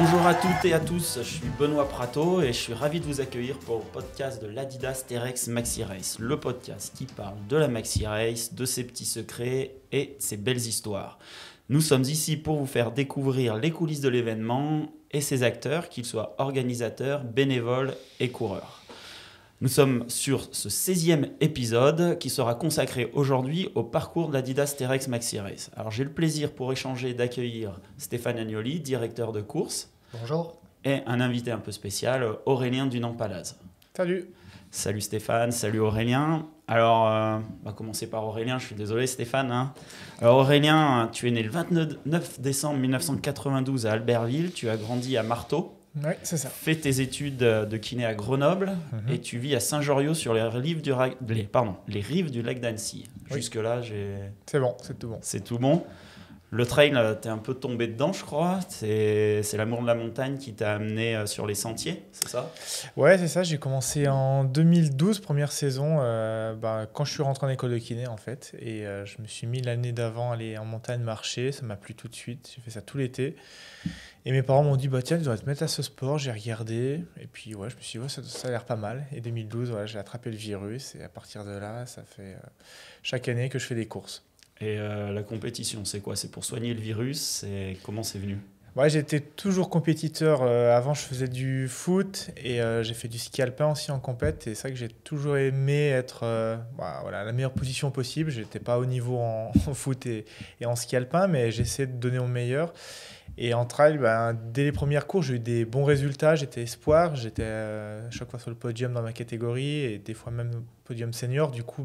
Bonjour à toutes et à tous, je suis Benoît Prato et je suis ravi de vous accueillir pour le podcast de l'Adidas Terrex Maxi Race, le podcast qui parle de la Maxi Race, de ses petits secrets et de ses belles histoires. Nous sommes ici pour vous faire découvrir les coulisses de l'événement et ses acteurs, qu'ils soient organisateurs, bénévoles et coureurs. Nous sommes sur ce 16e épisode qui sera consacré aujourd'hui au parcours de l'Adidas Terrex Maxi Race. Alors j'ai le plaisir pour échanger d'accueillir Stéphane Agnoli, directeur de course. Bonjour. Et un invité un peu spécial, Aurélien Dunant-Palaz. Salut. Salut Stéphane, salut Aurélien. Alors, on va commencer par Aurélien, je suis désolé Stéphane. Alors Aurélien, tu es né le 29 décembre 1992 à Albertville, tu as grandi à Marteau. Oui, c'est ça. Fait tes études de kiné à Grenoble et tu vis à Saint-Joriot sur les rives du lac d'Annecy. Oui. Jusque-là, C'est bon, c'est tout bon. c'est tout bon. Le trail, t'es un peu tombé dedans, je crois. C'est l'amour de la montagne qui t'a amené sur les sentiers, c'est ça? Ouais, c'est ça. J'ai commencé en 2012, première saison, quand je suis rentré en école de kiné, en fait. Et je me suis mis l'année d'avant à aller en montagne marcher. Ça m'a plu tout de suite. J'ai fait ça tout l'été. Et mes parents m'ont dit, tiens, tu devrais te mettre à ce sport. J'ai regardé. Et puis, ouais, je me suis dit, ça a l'air pas mal. Et 2012, voilà, j'ai attrapé le virus. Et à partir de là, ça fait chaque année que je fais des courses. Et la compétition, c'est quoi? C'est pour soigner le virus? Comment c'est venu? Ouais, j'étais toujours compétiteur. Avant, je faisais du foot et j'ai fait du ski alpin aussi en compète. Et c'est vrai que j'ai toujours aimé être à la meilleure position possible. Je n'étais pas au niveau en foot et en ski alpin, mais j'essayais de donner mon meilleur. Et en trail, dès les premières courses, j'ai eu des bons résultats. J'étais espoir. J'étais chaque fois sur le podium dans ma catégorie et des fois même au podium senior. Du coup,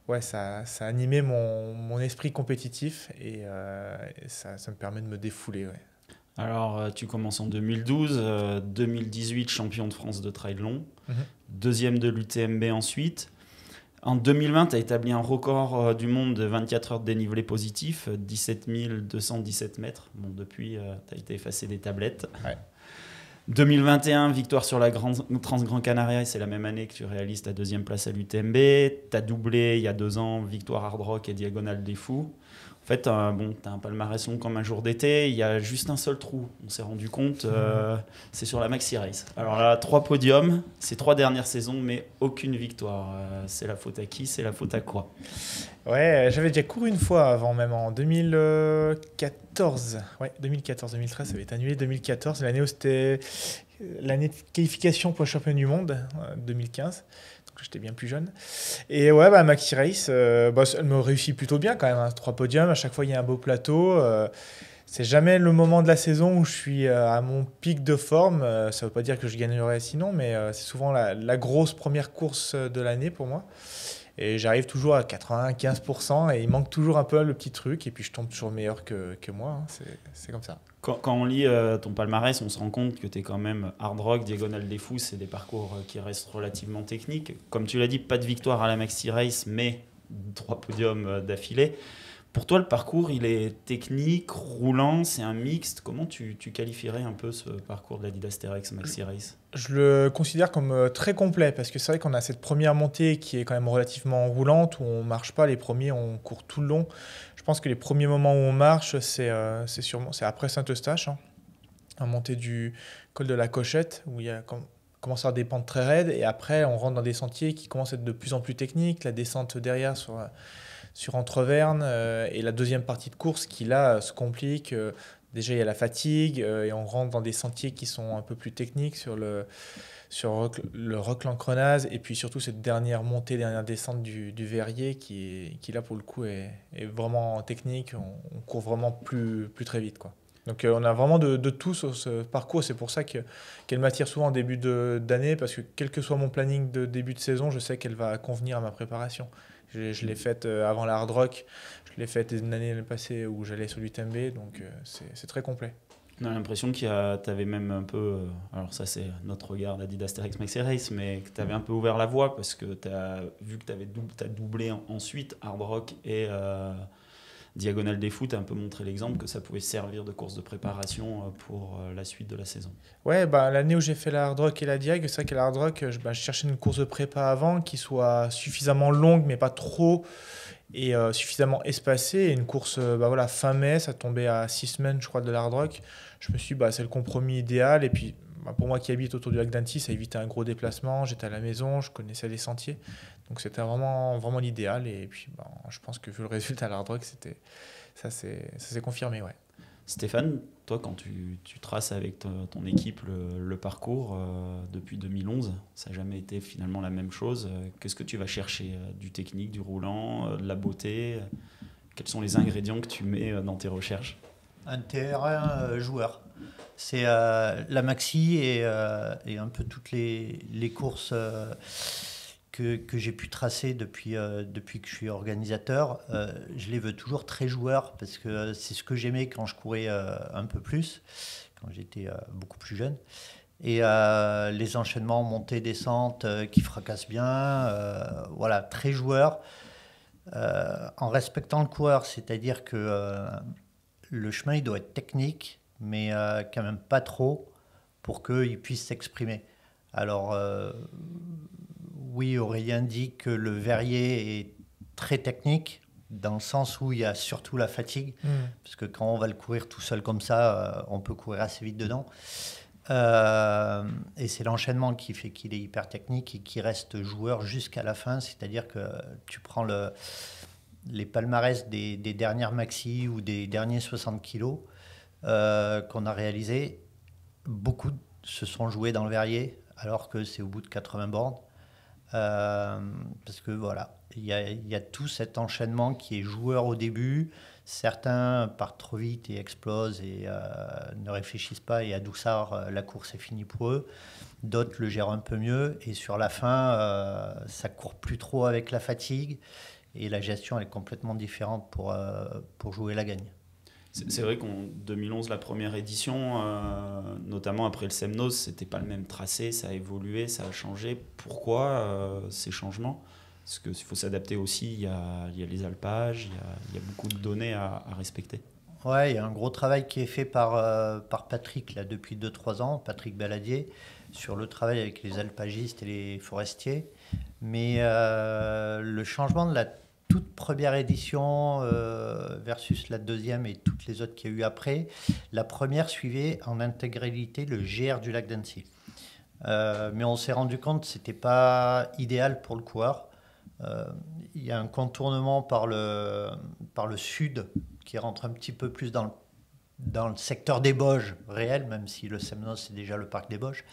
ouais, ça a animé mon esprit compétitif et ça me permet de me défouler. Ouais. Alors, tu commences en 2012, 2018 champion de France de trail long, Mhm. deuxième de l'UTMB ensuite. En 2020, tu as établi un record du monde de 24 heures de dénivelé positif, 17 217 mètres. Bon, depuis, tu as été effacé des tablettes. Ouais. 2021, victoire sur la Trans-Grand Canaria, c'est la même année que tu réalises ta deuxième place à l'UTMB. Tu as doublé il y a 2 ans, victoire Hard Rock et Diagonale des Fous. En fait, tu as un palmarès long comme un jour d'été, il y a juste un seul trou. On s'est rendu compte, c'est sur la Maxi Race. Alors là, 3 podiums, ces 3 dernières saisons, mais aucune victoire. C'est la faute à qui? C'est la faute à quoi? Ouais, j'avais déjà couru une fois avant, même en 2014. Ouais, 2014-2013, ça avait été annulé. 2014, l'année où c'était l'année de qualification pour le championnat du monde, 2015. Donc j'étais bien plus jeune. Et ouais, Maxi Race, elle me réussit plutôt bien quand même. 3 podiums, à chaque fois il y a un beau plateau. C'est jamais le moment de la saison où je suis à mon pic de forme. Ça veut pas dire que je gagnerai sinon, mais c'est souvent la grosse première course de l'année pour moi. Et j'arrive toujours à 95% et il manque toujours un peu le petit truc. Et puis je tombe toujours meilleur que moi. C'est comme ça. Quand on lit ton palmarès, on se rend compte que tu es quand même Hard Rock, Diagonale des Fous, c'est des parcours qui restent relativement techniques. Comme tu l'as dit, pas de victoire à la Maxi Race, mais 3 podiums d'affilée. Pour toi, le parcours, il est technique, roulant, c'est un mixte. Comment tu qualifierais un peu ce parcours de l'Adidas Terrex Maxi Race? Je le considère comme très complet parce que c'est vrai qu'on a cette première montée qui est quand même relativement roulante où on ne marche pas les premiers, on court tout le long. Je pense que les premiers moments où on marche, c'est après Saint-Eustache, en montée du col de la Cochette où il y a commence à des pentes très raides et après on rentre dans des sentiers qui commencent à être de plus en plus techniques. La descente derrière sur Entreverne et la deuxième partie de course qui là se complique. Déjà il y a la fatigue et on rentre dans des sentiers qui sont un peu plus techniques sur le Roc-l'Encrenaz et puis surtout cette dernière descente du Verrier qui là pour le coup est vraiment technique. On court vraiment plus très vite, quoi. Donc on a vraiment de tout sur ce parcours. C'est pour ça qu'elle m'attire souvent en début d'année parce que quel que soit mon planning de début de saison, je sais qu'elle va convenir à ma préparation. Je l'ai faite avant la Hard Rock, je l'ai faite une année passée où j'allais sur l'UTMB, donc c'est très complet. On a l'impression que tu avais même un peu, alors ça c'est notre regard d'Adidas Terrex Maxi Race, mais que tu avais un peu ouvert la voie parce que tu as vu que tu as doublé ensuite Hard Rock et Diagonale des Fous a un peu montré l'exemple que ça pouvait servir de course de préparation pour la suite de la saison. Ouais, bah, l'année où j'ai fait la Hard Rock et la Diag, c'est vrai qu'à la Hard Rock, je cherchais une course de prépa avant qui soit suffisamment longue, mais pas trop, et suffisamment espacée. Et une course voilà, fin mai, ça tombait à 6 semaines, je crois, de la Hard Rock. Je me suis dit, bah, c'est le compromis idéal. Et puis, bah, pour moi qui habite autour du lac d'Annecy, ça évitait un gros déplacement. J'étais à la maison, je connaissais les sentiers. Donc, c'était vraiment, vraiment l'idéal. Et puis, bah, je pense que vu le résultat à la Hard Rock, ça s'est confirmé, ouais. Stéphane, toi, quand tu traces avec ton équipe le parcours depuis 2011, ça n'a jamais été finalement la même chose. Qu'est-ce que tu vas chercher? Du technique, du roulant, de la beauté? Quels sont les ingrédients que tu mets dans tes recherches? Un terrain joueur. C'est la maxi et un peu toutes les courses que j'ai pu tracer depuis que je suis organisateur. Je les veux toujours très joueurs parce que c'est ce que j'aimais quand je courais un peu plus, quand j'étais beaucoup plus jeune. Et les enchaînements montée-descente qui fracassent bien, voilà, très joueur. En respectant le coureur, c'est-à-dire que le chemin il doit être technique, mais quand même pas trop pour qu'il puisse s'exprimer. Alors oui, Aurélien dit que le verrier est très technique, dans le sens où il y a surtout la fatigue, parce que quand on va le courir tout seul comme ça, on peut courir assez vite dedans. Et c'est l'enchaînement qui fait qu'il est hyper technique et qui reste joueur jusqu'à la fin, c'est-à-dire que tu prends les palmarès des dernières maxi ou des derniers 60 kilos qu'on a réalisés, beaucoup se sont joués dans le verrier, alors que c'est au bout de 80 bornes. Parce que voilà, il y a tout cet enchaînement qui est joueur au début. Certains partent trop vite et explosent et ne réfléchissent pas, et à Doussard, la course est finie pour eux. D'autres le gèrent un peu mieux et sur la fin, ça court plus trop avec la fatigue et la gestion elle est complètement différente pour jouer la gagne. C'est vrai qu'en 2011, la première édition, notamment après le Semnos, c'était pas le même tracé, ça a évolué, ça a changé. Pourquoi ces changements? Parce qu'il faut s'adapter aussi, il y a les alpages, il y a beaucoup de données à respecter. Ouais, il y a un gros travail qui est fait par Patrick là, depuis 2-3 ans, Patrick Baladier, sur le travail avec les alpagistes et les forestiers. Mais le changement de la toute première édition versus la deuxième et toutes les autres qu'il y a eu après, la première suivait en intégralité le GR du lac d'Annecy. Mais on s'est rendu compte que ce n'était pas idéal pour le coureur. Il y a un contournement par le sud qui rentre un petit peu plus dans le secteur des Bauges réel, même si le Semnos c'est déjà le parc des Bauges.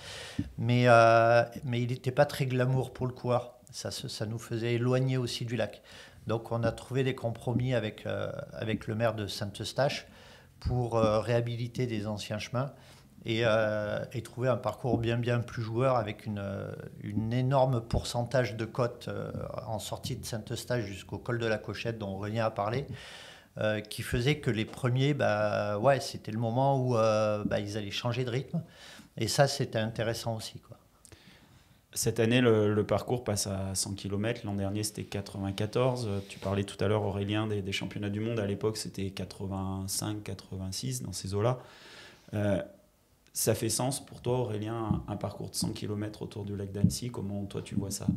Mais il n'était pas très glamour pour le coureur. Ça nous faisait éloigner aussi du lac. Donc on a trouvé des compromis avec le maire de Saint-Eustache pour réhabiliter des anciens chemins et trouver un parcours bien plus joueur avec une énorme pourcentage de côtes en sortie de Saint-Eustache jusqu'au col de la Cochette dont Aurélien a parlé, qui faisait que les premiers, c'était le moment où ils allaient changer de rythme. Et ça, c'était intéressant aussi, quoi. Cette année, le parcours passe à 100 km. L'an dernier, c'était 94. Tu parlais tout à l'heure, Aurélien, des championnats du monde. À l'époque, c'était 85, 86, dans ces eaux-là. Ça fait sens pour toi, Aurélien, un parcours de 100 km autour du lac d'Annecy? Comment toi, tu vois ça?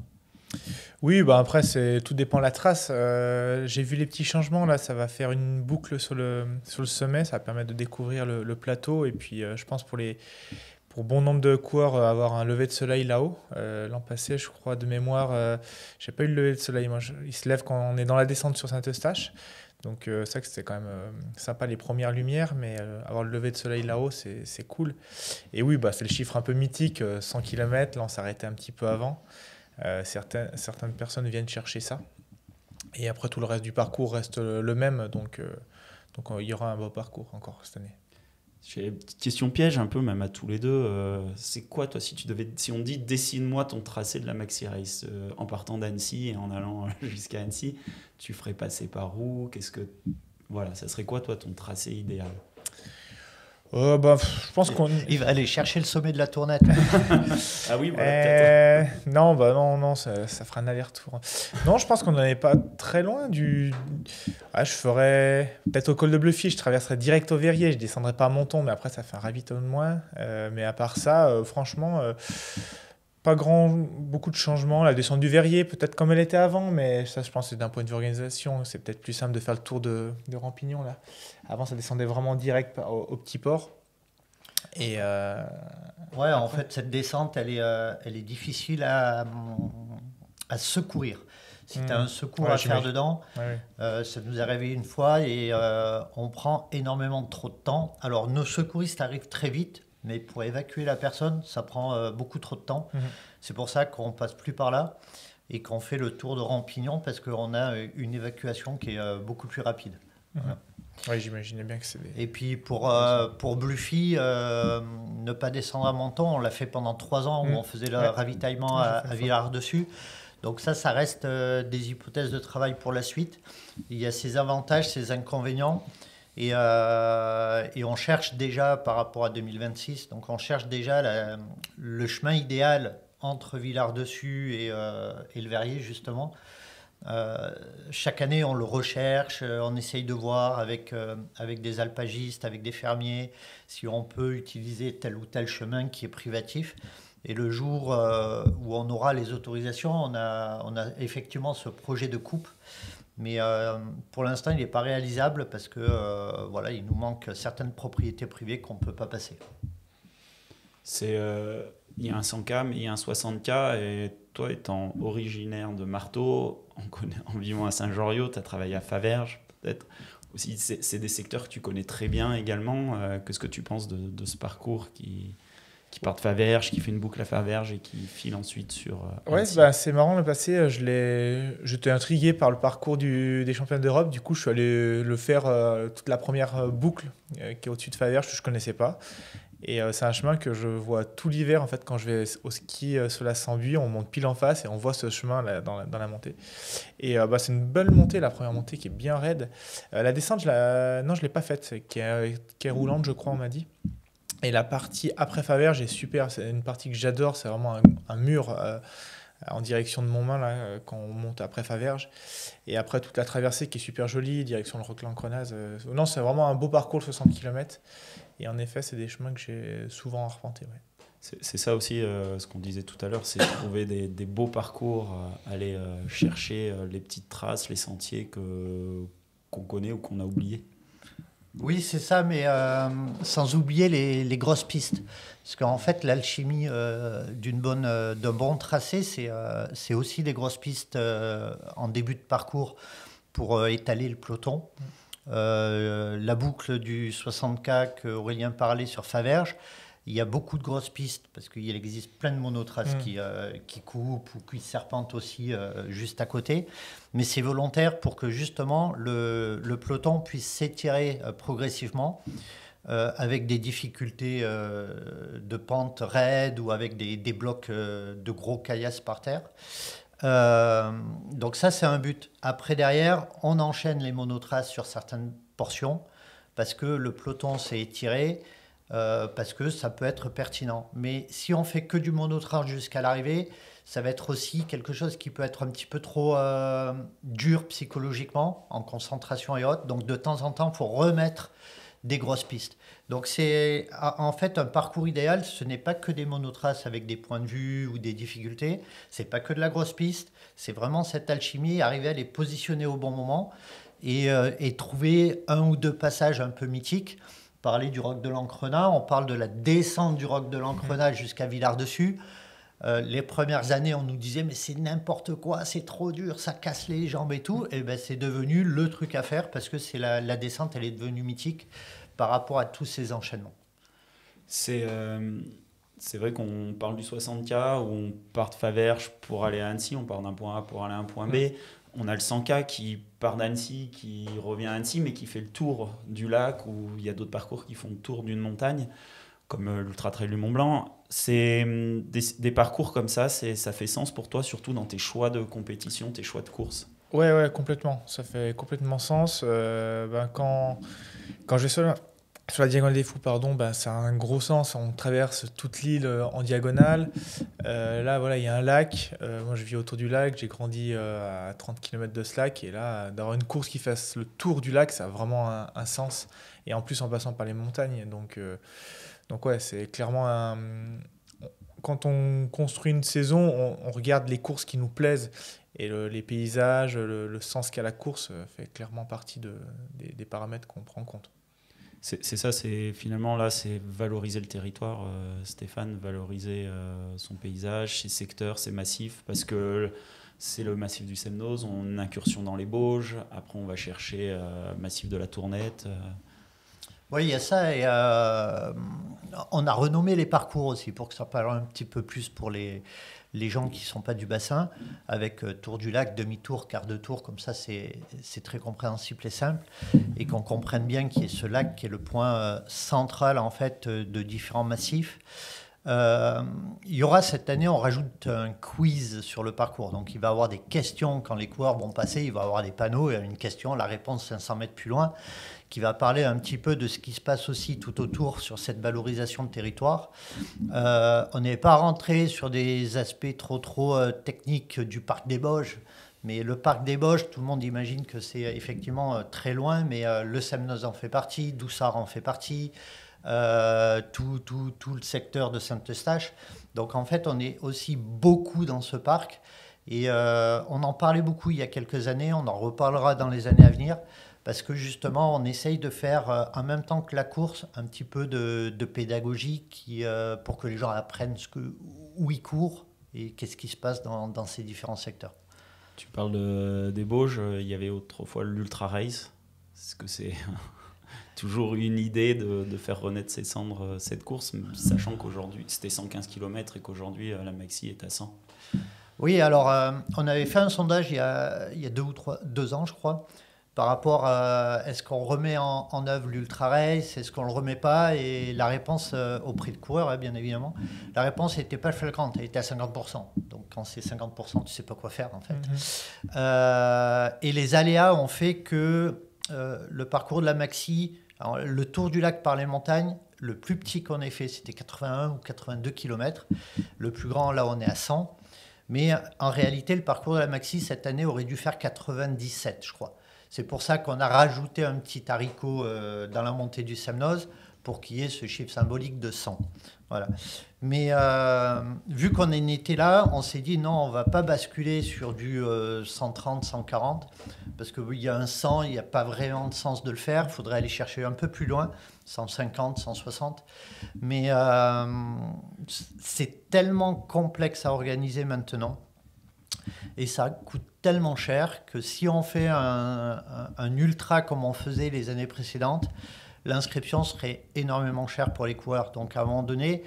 Oui, après, tout dépend de la trace. J'ai vu les petits changements. Là, ça va faire une boucle sur le sommet. Ça va permettre de découvrir le plateau. Et puis, je pense pour bon nombre de coureurs, avoir un lever de soleil là-haut. L'an passé, je crois, de mémoire, j'ai pas eu le lever de soleil. Moi, il se lève quand on est dans la descente sur Saint-Eustache. Donc, c'est vrai que c'était quand même sympa les premières lumières, mais avoir le lever de soleil là-haut, c'est cool. Et oui, c'est le chiffre un peu mythique, 100 km. Là, on s'arrêtait un petit peu avant. Certaines personnes viennent chercher ça. Et après, tout le reste du parcours reste le même. Donc il y aura un beau parcours encore cette année. J'ai une petite question piège un peu, même à tous les deux. C'est quoi, toi, si on dit dessine-moi ton tracé de la Maxi Race en partant d'Annecy et en allant jusqu'à Annecy, tu ferais passer par où? Voilà, ça serait quoi, toi, ton tracé idéal? Je pense qu'on... Il va aller chercher le sommet de la Tournette. Ah oui, voilà, peut-être. Non, ça fera un aller-retour. Non, je pense qu'on n'en est pas très loin du... Ah, je ferais peut-être au col de Bluffy, je traverserais direct au Verrier, je descendrais pas à Monton, mais après ça fait un ravitaillement de moins. Mais à part ça, franchement, pas beaucoup de changements. La descente du Verrier, peut-être comme elle était avant, mais ça, je pense que c'est d'un point de vue organisation, c'est peut-être plus simple de faire le tour de Rampignon là. Avant, ça descendait vraiment direct au petit port. Et Ouais, en fait, cette descente, elle est difficile à secourir. Si tu as un secours à faire dedans, ça nous est arrivé une fois et on prend énormément trop de temps. Alors, nos secouristes arrivent très vite, mais pour évacuer la personne, ça prend beaucoup trop de temps. C'est pour ça qu'on passe plus par là et qu'on fait le tour de Rampignon parce qu'on a une évacuation qui est beaucoup plus rapide. Voilà. Oui, j'imaginais bien que c'est des... Et puis pour Bluffy, ne pas descendre à Menton, on l'a fait pendant 3 ans où on faisait le ravitaillement à Villars-dessus. Donc ça reste des hypothèses de travail pour la suite. Il y a ses avantages, ses inconvénients. Et on cherche déjà par rapport à 2026, donc on cherche déjà le chemin idéal entre Villars-dessus et le Verrier justement. Chaque année, on le recherche, on essaye de voir avec des alpagistes, avec des fermiers, si on peut utiliser tel ou tel chemin qui est privatif. Et le jour où on aura les autorisations, on a effectivement ce projet de coupe. Mais pour l'instant, il n'est pas réalisable parce que il nous manque certaines propriétés privées qu'on ne peut pas passer. Il y a un 100K, mais il y a un 60K. Et toi, étant originaire de Marteau, en vivant à Saint-Joriot, tu as travaillé à Faverges, peut-être. Aussi, c'est des secteurs que tu connais très bien également. Qu'est-ce que tu penses de ce parcours qui part de Faverges, qui fait une boucle à Faverges et qui file ensuite sur... c'est marrant le passé. J'étais intrigué par le parcours des championnats d'Europe. Du coup, je suis allé le faire toute la première boucle qui est au-dessus de Faverges que je ne connaissais pas. Et c'est un chemin que je vois tout l'hiver en fait, quand je vais au ski sur la Sambuie. On monte pile en face et on voit ce chemin là, dans la montée. Et c'est une belle montée, la première montée qui est bien raide. La descente, non, je ne l'ai pas faite, qui est roulante, je crois, on m'a dit. Et la partie après Faverges est super, c'est une partie que j'adore, c'est vraiment un mur en direction de Montmain là, quand on monte après Faverges. Et après toute la traversée qui est super jolie, direction le Roquelan-Crenaz. Non, c'est vraiment un beau parcours de 60 km. Et en effet, c'est des chemins que j'ai souvent arpentés. Ouais. C'est ça aussi, ce qu'on disait tout à l'heure, c'est trouver des beaux parcours, aller chercher les petites traces, les sentiers qu'on connaît ou qu'on a oubliés. Oui, c'est ça, mais sans oublier les grosses pistes. Parce qu'en fait, l'alchimie d'un bon tracé, c'est aussi des grosses pistes en début de parcours pour étaler le peloton. La boucle du 60K qu'Aurélien parlait sur Faverges, il y a beaucoup de grosses pistes parce qu'il existe plein de monotraces qui coupent ou qui serpentent aussi juste à côté. Mais c'est volontaire pour que justement le peloton puisse s'étirer progressivement avec des difficultés de pente raide ou avec des blocs de gros caillasses par terre. Donc ça, c'est un but. Après, derrière, on enchaîne les monotraces sur certaines portions parce que le peloton s'est étiré. Parce que ça peut être pertinent. Mais si on fait que du monotrace jusqu'à l'arrivée, ça va être aussi quelque chose qui peut être un petit peu trop dur psychologiquement, en concentration et autres. Donc de temps en temps, il faut remettre des grosses pistes. Donc c'est en fait un parcours idéal, ce n'est pas que des monotraces avec des points de vue ou des difficultés, c'est pas que de la grosse piste, c'est vraiment cette alchimie, arriver à les positionner au bon moment et trouver un ou deux passages un peu mythiques. Parler du Roc de l'Ancrenat, on parle de la descente du Roc de l'Ancrenat jusqu'à Villars-dessus. Les premières années, on nous disait mais c'est n'importe quoi, c'est trop dur, ça casse les jambes et tout. Et ben c'est devenu le truc à faire parce que c'est la descente, elle est devenue mythique par rapport à tous ces enchaînements. C'est vrai qu'on parle du 60K où on part de Faverges pour aller à Annecy, on part d'un point A pour aller à un point B. On a le 100K qui part d'Annecy, qui revient à Annecy, mais qui fait le tour du lac, où il y a d'autres parcours qui font le tour d'une montagne, comme l'Ultra Trail du Mont Blanc. C'est des parcours comme ça fait sens pour toi, surtout dans tes choix de compétition, tes choix de course? Ouais, complètement. Ça fait complètement sens. Quand je vais Sur la diagonale des fous, pardon, ça a un gros sens. On traverse toute l'île en diagonale. Là, voilà, il y a un lac. Moi, je vis autour du lac. J'ai grandi à 30 km de ce lac. Et là, d'avoir une course qui fasse le tour du lac, ça a vraiment un sens. Et en plus, en passant par les montagnes. Donc ouais, c'est clairement un... Quand on construit une saison, on regarde les courses qui nous plaisent. Et les paysages, le sens qu'a la course fait clairement partie des paramètres qu'on prend en compte. C'est ça, finalement là, c'est valoriser le territoire, Stéphane, valoriser son paysage, ses secteurs, ses massifs, parce que c'est le massif du Semnoz, on incursion dans les Bauges, après on va chercher massif de la Tournette. Oui, il y a ça, et on a renommé les parcours aussi pour que ça parle un petit peu plus pour les gens qui ne sont pas du bassin, avec tour du lac, demi-tour, quart de tour, comme ça c'est très compréhensible et simple, et qu'on comprenne bien qu'il y ait ce lac qui est le point central en fait de différents massifs. Il y aura cette année, on rajoute un quiz sur le parcours, donc il va y avoir des questions quand les coureurs vont passer, il va y avoir des panneaux, et une question, la réponse 500 mètres plus loin, qui va parler un petit peu de ce qui se passe aussi tout autour sur cette valorisation de territoire. On n'est pas rentré sur des aspects trop techniques du parc des Bauges, mais le parc des Bauges, tout le monde imagine que c'est effectivement très loin, mais le Semnoz en fait partie, Doussard en fait partie, tout le secteur de Saint-Eustache. Donc en fait, on est aussi beaucoup dans ce parc, et on en parlait beaucoup il y a quelques années, on en reparlera dans les années à venir, parce que justement, on essaye de faire, en même temps que la course, un petit peu de pédagogie pour que les gens apprennent où ils courent et qu'est-ce qui se passe dans ces différents secteurs. Tu parles des Bauges, il y avait autrefois l'Ultra Race. Est-ce que c'est toujours une idée de faire renaître ses cendres cette course, sachant qu'aujourd'hui c'était 115 km et qu'aujourd'hui la Maxi est à 100? Oui, alors on avait fait un sondage il y a 2 ans, je crois, par rapport à est-ce qu'on remet en œuvre l'Ultra Race, est-ce qu'on ne le remet pas, et la réponse au prix de coureur, bien évidemment, la réponse n'était pas flagrante, elle était à 50%. Donc quand c'est 50%, tu ne sais pas quoi faire en fait. Et les aléas ont fait que le parcours de la Maxi, alors, le tour du lac par les montagnes, le plus petit qu'on ait fait, c'était 81 ou 82 km. Le plus grand, là, on est à 100. Mais en réalité, le parcours de la Maxi, cette année, aurait dû faire 97, je crois. C'est pour ça qu'on a rajouté un petit haricot dans la montée du Semnoz pour qu'il y ait ce chiffre symbolique de 100. Voilà. Mais vu qu'on en était là, on s'est dit non, on ne va pas basculer sur du 130, 140, parce qu'il y a un 100, il n'y a pas vraiment de sens de le faire. Il faudrait aller chercher un peu plus loin, 150, 160. Mais c'est tellement complexe à organiser maintenant. Et ça coûte tellement cher que si on fait un ultra comme on faisait les années précédentes, l'inscription serait énormément chère pour les coureurs. Donc à un moment donné,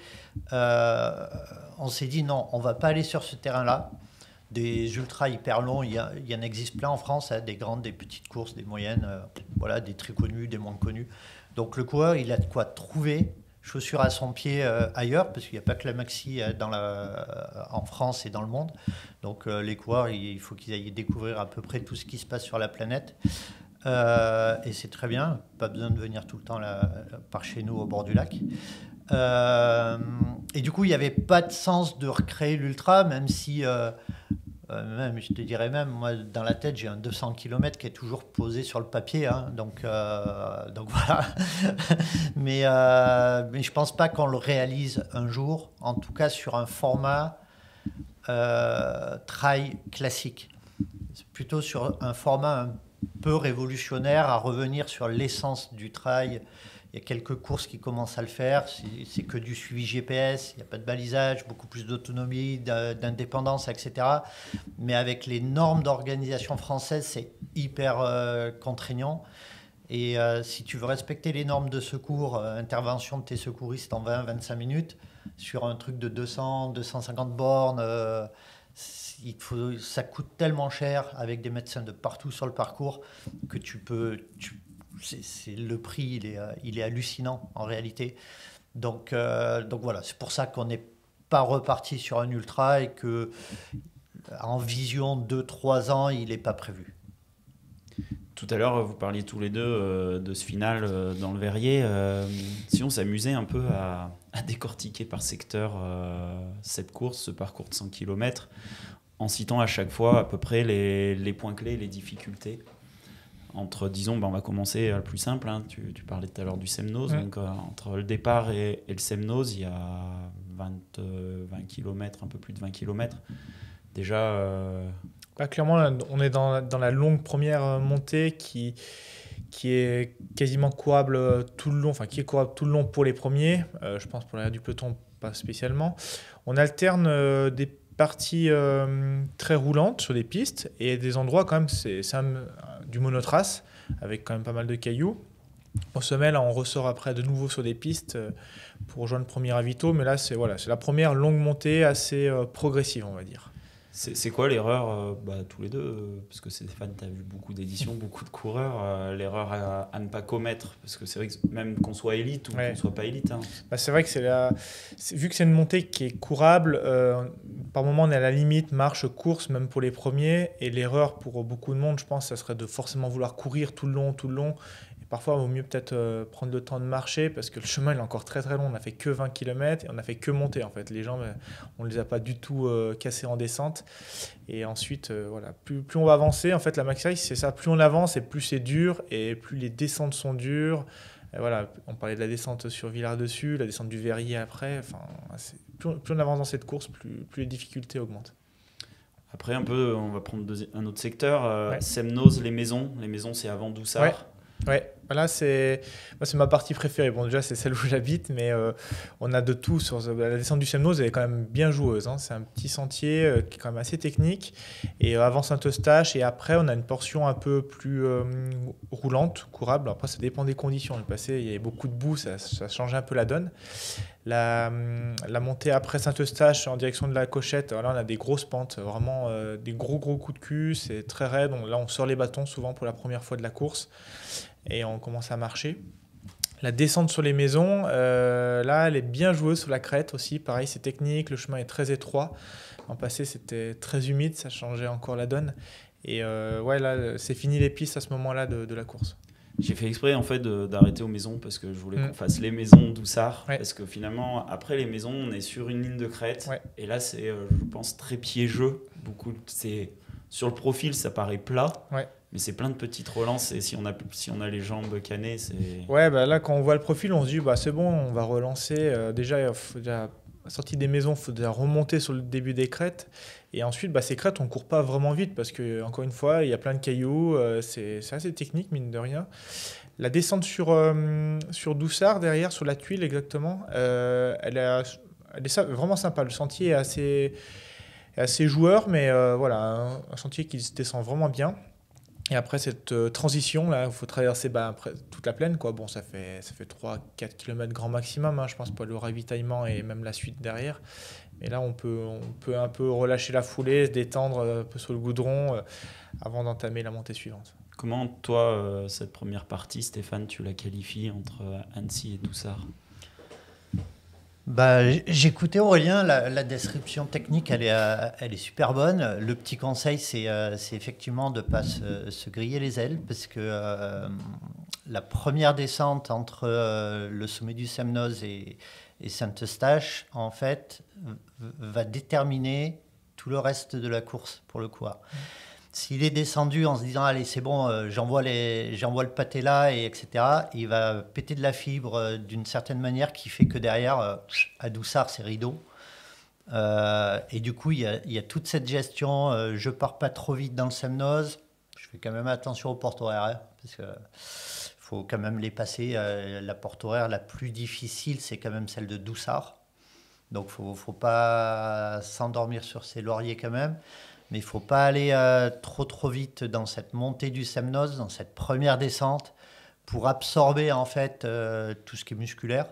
on s'est dit non, on ne va pas aller sur ce terrain-là. Des ultras hyper longs, il y en existe plein en France, des grandes, des petites courses, des moyennes, voilà, des très connus, des moins connus. Donc le coureur, il a de quoi trouver chaussures à son pied ailleurs, parce qu'il n'y a pas que la Maxi en France et dans le monde. Donc les coureurs, il faut qu'ils aillent découvrir à peu près tout ce qui se passe sur la planète. Et c'est très bien, pas besoin de venir tout le temps par chez nous au bord du lac. Et du coup, il n'y avait pas de sens de recréer l'ultra, même si, même, je te dirais même, moi, dans la tête, j'ai un 200 km qui est toujours posé sur le papier. Hein, donc voilà. mais je ne pense pas qu'on le réalise un jour, en tout cas sur un format trail classique. C'est plutôt sur un format un peu révolutionnaire, à revenir sur l'essence du trail. Il y a quelques courses qui commencent à le faire, c'est que du suivi GPS, il n'y a pas de balisage, beaucoup plus d'autonomie, d'indépendance, etc. Mais avec les normes d'organisation française, c'est hyper contraignant. Et si tu veux respecter les normes de secours, intervention de tes secouristes en 20-25 minutes, sur un truc de 200-250 bornes, ça coûte tellement cher avec des médecins de partout sur le parcours que le prix, il est hallucinant en réalité. Donc voilà, c'est pour ça qu'on n'est pas reparti sur un ultra et qu'en vision 2-3 ans, il n'est pas prévu. Tout à l'heure, vous parliez tous les deux de ce final dans le Verrier. Si on s'amusait un peu à décortiquer par secteur cette course, ce parcours de 100 km, en citant à chaque fois à peu près les points clés, les difficultés. Disons, on va commencer le plus simple. Hein. Tu parlais tout à l'heure du Semnoz. Donc, entre le départ et le Semnoz, il y a 20 km, un peu plus de 20 km. Déjà... clairement, là, on est dans la longue première montée qui est quasiment courable tout le long, enfin qui est courable tout le long pour les premiers. Je pense pour l'arrière du peloton, pas spécialement. On alterne des parties très roulantes sur des pistes et des endroits quand même, c'est du monotrace avec quand même pas mal de cailloux. Au sommet, là, on ressort après de nouveau sur des pistes pour rejoindre le premier ravito, mais là, c'est la première longue montée assez progressive, on va dire. C'est quoi l'erreur, tous les deux, parce que Stéphane, tu as vu beaucoup d'éditions, beaucoup de coureurs, l'erreur à ne pas commettre, parce que c'est vrai que même qu'on soit élite ou qu'on soit pas élite. Hein. C'est vrai que vu que c'est une montée qui est courable, par moment on est à la limite, marche, course, même pour les premiers, et l'erreur pour beaucoup de monde, je pense, ça serait de forcément vouloir courir tout le long. Parfois, il vaut mieux peut-être prendre le temps de marcher parce que le chemin il est encore très très long. On n'a fait que 20 km et on n'a fait que monter en fait. Les jambes, on ne les a pas du tout cassées en descente. Et ensuite, plus on va avancer, en fait, la Maxi Race, c'est ça. Plus on avance et plus c'est dur et plus les descentes sont dures. Et on parlait de la descente sur Villars-Dessus, la descente du Verrier après. Plus on avance dans cette course, plus les difficultés augmentent. Après, on va prendre un autre secteur. Semnoz, les maisons. Les maisons, c'est avant Doussard. Ouais, là c'est ma partie préférée. Bon, déjà c'est celle où j'habite, mais on a de tout sur la descente du Semnoz. Elle est quand même bien joueuse. Hein. C'est un petit sentier qui est quand même assez technique. Et avant Saint-Eustache, et après on a une portion un peu plus roulante, courable. Après ça dépend des conditions. Le passé, il y avait beaucoup de boue, ça changeait un peu la donne. La montée après Saint-Eustache en direction de la Cochette, là on a des grosses pentes, vraiment des gros coups de cul, c'est très raide. Là on sort les bâtons souvent pour la première fois de la course et on commence à marcher. La descente sur les maisons, là elle est bien joueuse sur la crête aussi, pareil c'est technique, le chemin est très étroit. En passé c'était très humide, ça changeait encore la donne. Et là c'est fini les pistes à ce moment-là de la course. J'ai fait exprès en fait d'arrêter aux maisons parce que je voulais qu'on fasse les maisons Doussard parce que finalement après les maisons on est sur une ligne de crête et là c'est je pense très piégeux, sur le profil ça paraît plat mais c'est plein de petites relances et si on a les jambes cannées c'est... Là quand on voit le profil on se dit c'est bon on va relancer, déjà sortie des maisons, il faut déjà remonter sur le début des crêtes. Et ensuite, ces crêtes, on ne court pas vraiment vite parce que, encore une fois, il y a plein de cailloux. C'est assez technique, mine de rien. La descente sur Doussard, derrière, sur la tuile exactement, elle est vraiment sympa. Le sentier est assez joueur, mais un sentier qui se descend vraiment bien. Et après cette transition, là, il faut traverser après, toute la plaine. Quoi. Bon, ça fait 3-4 km grand maximum, hein, je pense, pour le ravitaillement et même la suite derrière. Et là, on peut un peu relâcher la foulée, se détendre un peu sur le goudron avant d'entamer la montée suivante. Comment, toi, cette première partie, Stéphane, tu la qualifies entre Annecy et Doussard ? J'écoutais Aurélien, la description technique elle est super bonne. Le petit conseil c'est effectivement de ne pas se griller les ailes parce que la première descente entre le sommet du Semnoz et Saint-Eustache en fait va déterminer tout le reste de la course pour le coureur. S'il est descendu en se disant allez c'est bon j'envoie le pâté là et etc. Il va péter de la fibre d'une certaine manière qui fait que derrière à Doussard c'est rideau et du coup il y a toute cette gestion je pars pas trop vite dans le Semnoz, je fais quand même attention aux portes horaires parce que faut quand même les passer. La porte horaire la plus difficile c'est quand même celle de Doussard, donc faut pas s'endormir sur ses lauriers quand même. Mais il ne faut pas aller trop vite dans cette montée du Semnoz, dans cette première descente, pour absorber en fait tout ce qui est musculaire.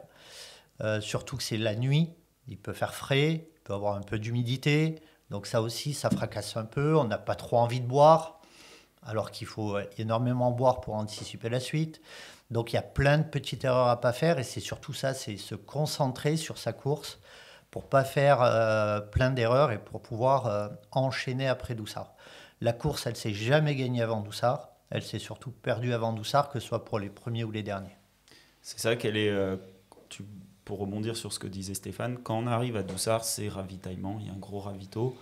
Surtout que c'est la nuit, il peut faire frais, il peut avoir un peu d'humidité. Donc ça aussi, ça fracasse un peu. On n'a pas trop envie de boire, alors qu'il faut énormément boire pour anticiper la suite. Donc il y a plein de petites erreurs à ne pas faire. Et c'est surtout ça, c'est se concentrer sur sa course, pour ne pas faire plein d'erreurs et pour pouvoir enchaîner après Doussard. La course, elle ne s'est jamais gagnée avant Doussard. Elle s'est surtout perdue avant Doussard, que ce soit pour les premiers ou les derniers. C'est ça qu'elle est. Pour rebondir sur ce que disait Stéphane, quand on arrive à Doussard, c'est ravitaillement, il y a un gros ravito.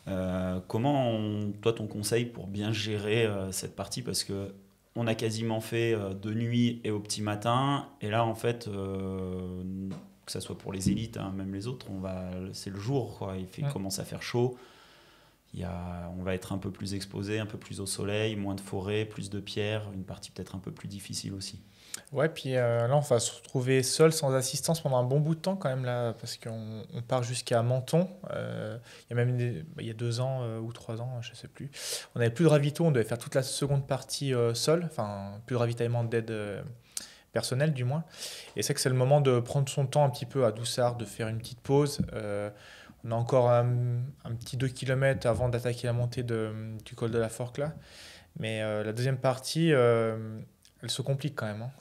Toi, ton conseil pour bien gérer cette partie, parce que on a quasiment fait de nuit et au petit matin, et là en fait, que ça soit pour les élites, hein, même les autres, c'est le jour, quoi. Commence à faire chaud. On va être un peu plus exposé, un peu plus au soleil, moins de forêt, plus de pierres, une partie peut-être un peu plus difficile aussi. Ouais, puis là, on va se retrouver seul, sans assistance pendant un bon bout de temps quand même, là, parce qu'on part jusqu'à Menton. Il y a même il y a 2 ans ou 3 ans, je ne sais plus. On n'avait plus de ravito, on devait faire toute la seconde partie seul, enfin, plus de ravitaillement d'aide personnelle du moins. Et c'est que c'est le moment de prendre son temps un petit peu à Doussard, de faire une petite pause. On a encore un petit 2 km avant d'attaquer la montée du col de la Forque là. Mais la deuxième partie, elle se complique quand même, hein.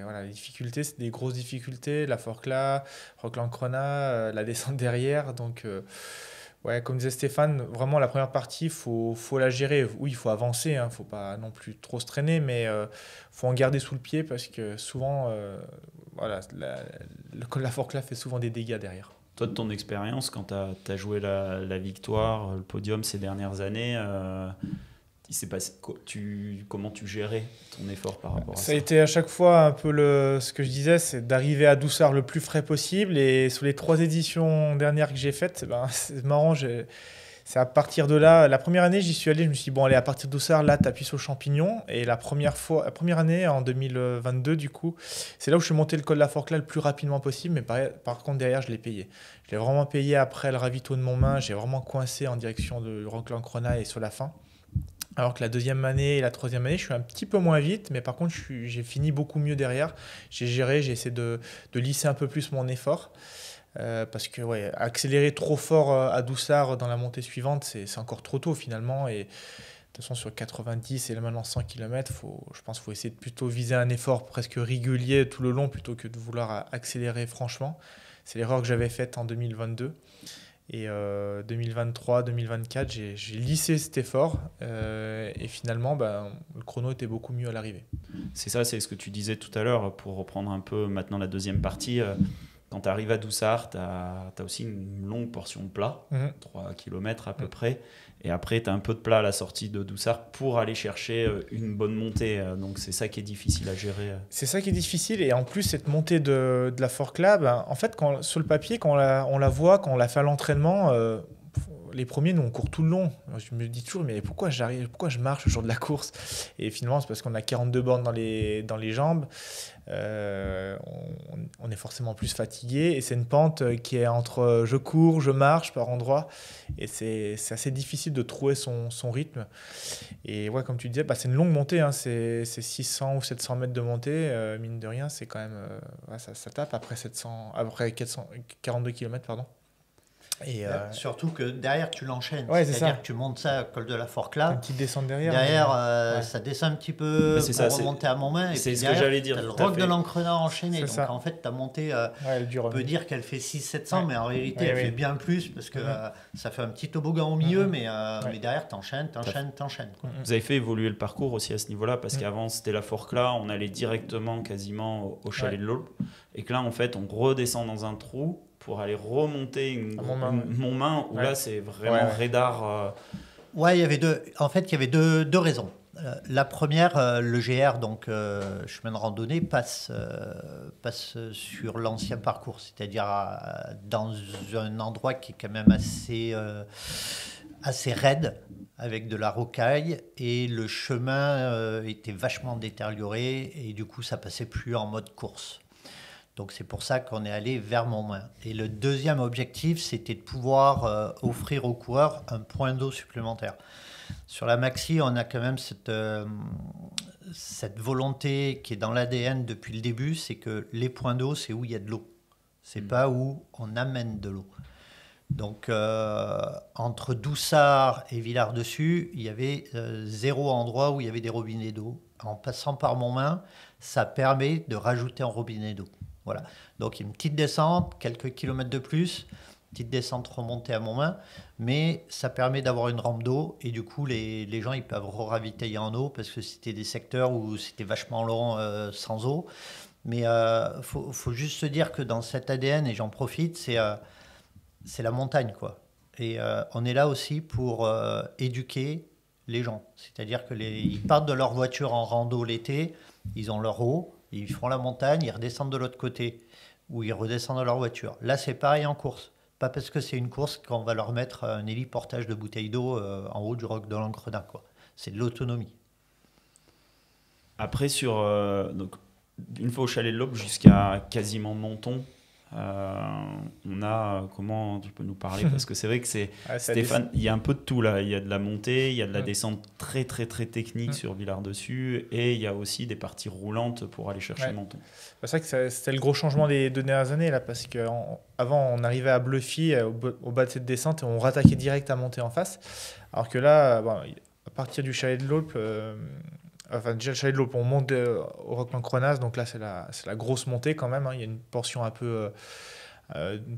Voilà, les difficultés, c'est des grosses difficultés. La Forque là, Roque-Lancrona, la descente derrière. Donc, ouais, comme disait Stéphane, vraiment la première partie, faut la gérer. Oui, il faut avancer, hein, faut pas non plus trop se traîner, mais faut en garder sous le pied parce que souvent, voilà, le col de la Forque là fait souvent des dégâts derrière. Toi, de ton expérience, quand tu as joué la victoire, le podium ces dernières années, il s'est passé, comment tu gérais ton effort par rapport à ça? Ça a été à chaque fois un peu ce que je disais, c'est d'arriver à Doussard le plus frais possible. Et sur les 3 éditions dernières que j'ai faites, c'est marrant, c'est à partir de là. La première année, j'y suis allé, je me suis dit, bon, allez, à partir de Doussard, là, tu appuies sur le champignon. Et la première année, en 2022, du coup, c'est là où je suis monté le col de la Forque là le plus rapidement possible. Mais par contre, derrière, je l'ai payé. Je l'ai vraiment payé après le ravito de Montmain. J'ai vraiment coincé en direction de Roque-Lancrona et sur la fin. Alors que la deuxième année et la troisième année, je suis un petit peu moins vite, mais par contre, j'ai fini beaucoup mieux derrière. J'ai géré, j'ai essayé de lisser un peu plus mon effort. Parce que accélérer trop fort à Doussard dans la montée suivante, c'est encore trop tôt finalement. Et de toute façon, sur 90 et là maintenant 100 km, je pense qu'il faut essayer de plutôt viser un effort presque régulier tout le long plutôt que de vouloir accélérer franchement. C'est l'erreur que j'avais faite en 2022. Et 2023, 2024, j'ai lissé cet effort et finalement, le chrono était beaucoup mieux à l'arrivée. C'est ça, c'est ce que tu disais tout à l'heure, pour reprendre un peu maintenant la deuxième partie. Quand tu arrives à Doussard, tu as aussi une longue portion de plat, 3 km à peu près. Et après, tu as un peu de plat à la sortie de Doussard pour aller chercher une bonne montée. Donc, c'est ça qui est difficile à gérer. C'est ça qui est difficile. Et en plus, cette montée de la Forque là, en fait, sur le papier, quand on la voit, quand on la fait à l'entraînement, les premiers, nous, on court tout le long. Je me dis toujours, mais pourquoi je marche le jour de la course? Et finalement, c'est parce qu'on a 42 bornes dans les jambes. On est forcément plus fatigué. Et c'est une pente qui est entre je cours, je marche par endroits. Et c'est assez difficile de trouver son rythme. Et ouais, comme tu disais, c'est une longue montée, hein. C'est 600 ou 700 mètres de montée. Mine de rien, c'est quand même... ça tape après 42 km, pardon. Et surtout que derrière tu l'enchaînes, c'est-à-dire que tu montes ça à col de la Forque là, une petite descente derrière. Ça descend un petit peu pour remonter à Montmain. C'est ce que j'allais dire. Tu as le Roque de Lancrena enchaîné. Donc ça. en fait, ta montée, on peut dire qu'elle fait 600-700, mais en réalité, elle fait bien plus parce que ça fait un petit toboggan au milieu, mais derrière, t'enchaînes. Vous avez fait évoluer le parcours aussi à ce niveau-là, parce qu'avant, c'était la Forque là, on allait directement quasiment au chalet de l'Aulpe, et que là, en fait, on redescend dans un trou pour aller remonter Montmain, où là c'est vraiment raidard. Ouais, il y avait deux raisons. La première, le GR, donc chemin de randonnée, passe sur l'ancien parcours, c'est-à-dire dans un endroit qui est quand même assez raide, avec de la rocaille, et le chemin était vachement détérioré, et du coup ça passait plus en mode course. Donc c'est pour ça qu'on est allé vers Montmain. Et le deuxième objectif, c'était de pouvoir offrir aux coureurs un point d'eau supplémentaire. Sur la Maxi, on a quand même cette volonté qui est dans l'ADN depuis le début, c'est que les points d'eau, c'est où il y a de l'eau. C'est pas où on amène de l'eau. Donc entre Doussard et Villars-Dessus, il y avait 0 endroit où il y avait des robinets d'eau. En passant par Montmain, ça permet de rajouter un robinet d'eau. Voilà. Donc une petite descente, quelques kilomètres de plus, petite descente remontée à Montmain, mais ça permet d'avoir une rampe d'eau et du coup les gens ils peuvent ravitailler en eau parce que c'était des secteurs où c'était vachement long sans eau. Mais faut juste se dire que dans cet ADN, et j'en profite, c'est la montagne, quoi. Et on est là aussi pour éduquer les gens. C'est-à-dire ils partent de leur voiture en rando l'été, ils ont leur eau, ils font la montagne, ils redescendent de l'autre côté, ou ils redescendent de leur voiture. Là, c'est pareil en course. Pas parce que c'est une course qu'on va leur mettre un héliportage de bouteilles d'eau en haut du roc de l'Ancredin, quoi. C'est de l'autonomie. Après, donc, une fois au chalet de l'Aube jusqu'à quasiment Menton, on a, comment tu peux nous parler, parce que c'est vrai que Stéphane, il y a un peu de tout là, il y a de la montée, il y a de la descente très très très technique sur Villars-Dessus, et il y a aussi des parties roulantes pour aller chercher Menton. C'est vrai que c'était le gros changement des 2 dernières années là, parce qu'avant on arrivait à Bluffy au bas de cette descente et on rattaquait direct à monter en face, alors que là à partir du chalet de l'Aube, enfin déjà le chalet de l'Aube, on monte au Roc Lancrenaz, donc là c'est la grosse montée quand même, hein. Il y a une portion un peu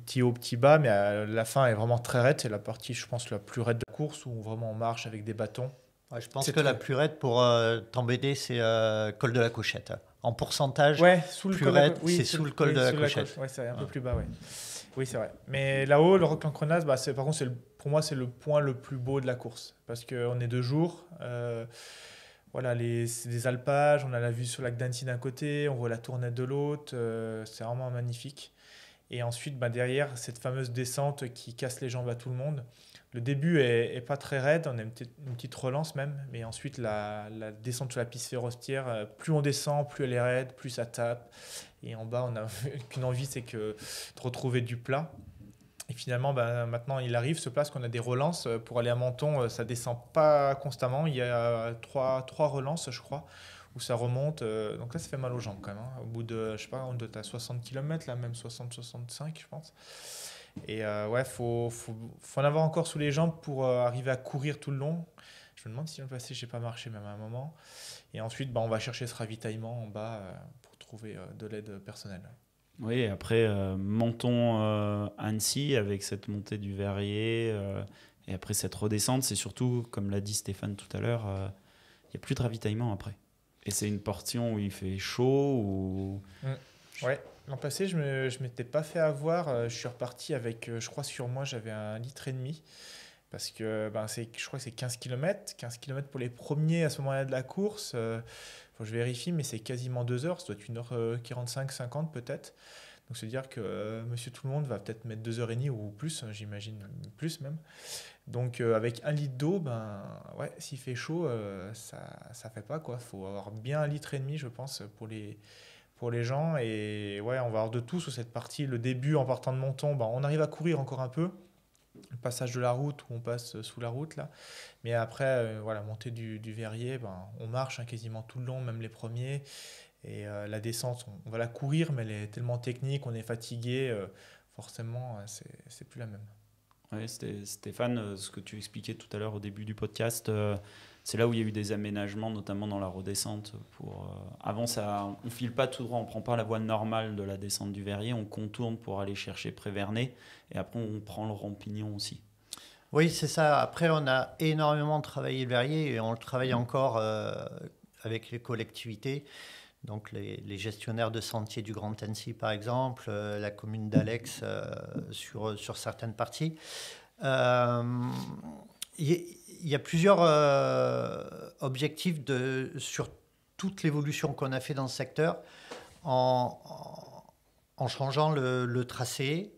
petit haut, petit bas, mais la fin est vraiment très raide. C'est la partie, je pense, la plus raide de la course où vraiment on marche avec des bâtons. Ouais, je pense que la plus raide pour t'embêter, c'est col de la Cochette. En pourcentage, sous le plus col raide, c'est sous le col de la Cochette. Ouais, c'est un peu plus bas, ouais. Oui, c'est vrai. Mais là-haut, le Roc Lancrenaz, par contre, pour moi, c'est le point le plus beau de la course. Parce qu'on est 2 jours. Voilà, c'est des alpages, on a la vue sur le lac d'Annecy d'un côté, on voit la Tournette de l'autre, c'est vraiment magnifique. Et ensuite, derrière, cette fameuse descente qui casse les jambes à tout le monde. Le début est pas très raide, on a une petite relance même, mais ensuite la descente sur la piste ferrostière, plus on descend, plus elle est raide, plus ça tape. Et en bas, on n'a qu'une envie, c'est de retrouver du plat. Et finalement, maintenant, il arrive ce place qu'on a des relances. Pour aller à Menton, ça descend pas constamment. Il y a trois relances, je crois, où ça remonte. Donc là, ça fait mal aux jambes quand même, hein. Au bout de, je sais pas, on doit être à 60 km, là, même 60-65, je pense. Et faut en avoir encore sous les jambes pour arriver à courir tout le long. Je me demande si dans le passé, j'ai pas marché même à un moment. Et ensuite, on va chercher ce ravitaillement en bas pour trouver de l'aide personnelle. Oui, après Menton-Annecy, avec cette montée du Verrier, et après cette redescente, c'est surtout, comme l'a dit Stéphane tout à l'heure, il n'y a plus de ravitaillement après. Et c'est une portion où il fait chaud. Ouais, l'an passé, je m'étais pas fait avoir. Je suis reparti avec, je crois sur moi, j'avais 1,5 litre. Parce que je crois que c'est 15 km. 15 km pour les premiers à ce moment-là de la course. Faut que je vérifie, mais c'est quasiment 2 heures. Ça doit être 1h45, 50 peut-être. Donc c'est dire que Monsieur Tout-le-Monde va peut-être mettre 2h30 ou plus, j'imagine plus même. Donc avec 1 litre d'eau, s'il fait chaud, ça fait pas, quoi. Faut avoir bien 1,5 litre, je pense, pour les gens. Et ouais, on va avoir de tout sur cette partie. Le début, en partant de Menton, on arrive à courir encore un peu. Le passage de la route où on passe sous la route là, mais après montée du Verrier, on marche quasiment tout le long, même les premiers, et la descente on va la courir, mais elle est tellement technique, on est fatigué, forcément c'est plus la même. Oui, Stéphane, ce que tu expliquais tout à l'heure au début du podcast, c'est là où il y a eu des aménagements, notamment dans la redescente. Avant, on ne file pas tout droit, on ne prend pas la voie normale de la descente du Verrier, on contourne pour aller chercher Prévernet, et après on prend le Rampignon aussi. Oui, c'est ça. Après, on a énormément travaillé le Verrier, et on le travaille encore avec les collectivités. Donc les gestionnaires de sentiers du Grand Annecy, par exemple, la commune d'Alex sur certaines parties. Il y a plusieurs objectifs sur toute l'évolution qu'on a fait dans ce secteur en changeant le tracé,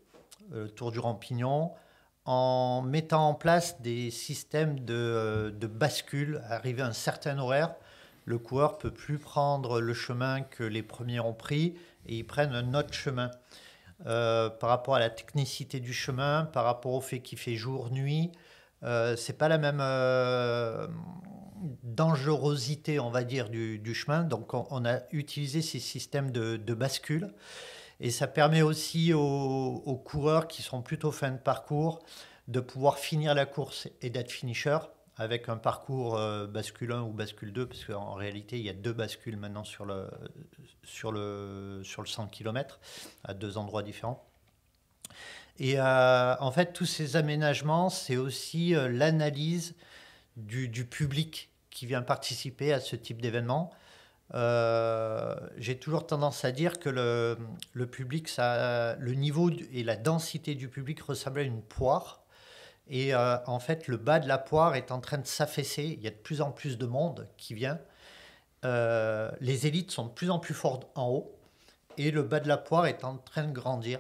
le tour du Rampignon, en mettant en place des systèmes de bascule, arrivé à un certain horaire. Le coureur ne peut plus prendre le chemin que les premiers ont pris et ils prennent un autre chemin. Par rapport à la technicité du chemin, par rapport au fait qu'il fait jour, nuit, c'est pas la même dangerosité, on va dire, du chemin. Donc on a utilisé ces systèmes de bascule et ça permet aussi aux coureurs qui sont plutôt fin de parcours de pouvoir finir la course et d'être finisher avec un parcours bascule 1 ou bascule 2, parce qu'en réalité, il y a 2 bascules maintenant sur le 100 km, à 2 endroits différents. Et en fait, tous ces aménagements, c'est aussi l'analyse du public qui vient participer à ce type d'événement. J'ai toujours tendance à dire que le public, le niveau et la densité du public ressemblent à une poire. Et en fait, le bas de la poire est en train de s'affaisser. Il y a de plus en plus de monde qui vient. Les élites sont de plus en plus fortes en haut. Et le bas de la poire est en train de grandir.